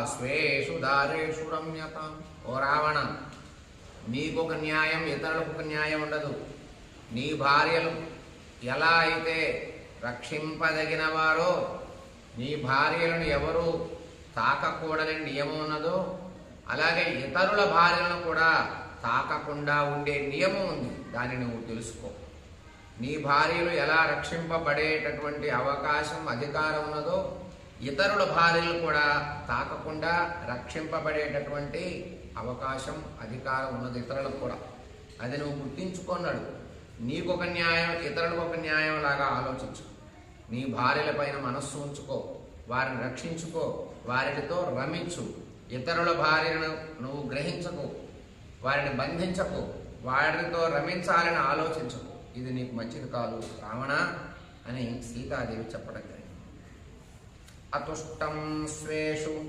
స్వేషు దారేషు రమ్యత. ఓ రావణ, నీకొక న్యాయం, ఇతరులకు ఒక న్యాయం ఉండదు. నీ భార్యలు ఎలా అయితే రక్షింపదగిన వారో, నీ భార్యలను ఎవరు తాకకూడని నియమం ఉన్నదో, అలాగే ఇతరుల భార్యలను కూడా తాకకుండా ఉండే నియమం ఉంది. దాన్ని నువ్వు తెలుసుకో. నీ భార్యలు ఎలా రక్షింపబడేటటువంటి అవకాశం, అధికారం ఉన్నదో, ఇతరుల భార్యలు కూడా తాకకుండా రక్షింపబడేటటువంటి అవకాశం, అధికారం ఉన్నది ఇతరులకు కూడా. అది నువ్వు గుర్తించుకున్నాడు. నీకొక న్యాయం, ఇతరులకు ఒక న్యాయం లాగా ఆలోచించు. నీ భార్యల పైన మనస్సు ఉంచుకో, వారిని రక్షించుకో, వారితో రమించు. ఇతరుల భార్యను నువ్వు గ్రహించకు, వారిని బంధించకు, వారితో రమించాలని ఆలోచించకు. ఇది నీకు మంచిది కాదు రావణ అని సీతాదేవి చెప్పడం జరిగింది. అతుష్టం స్వేషు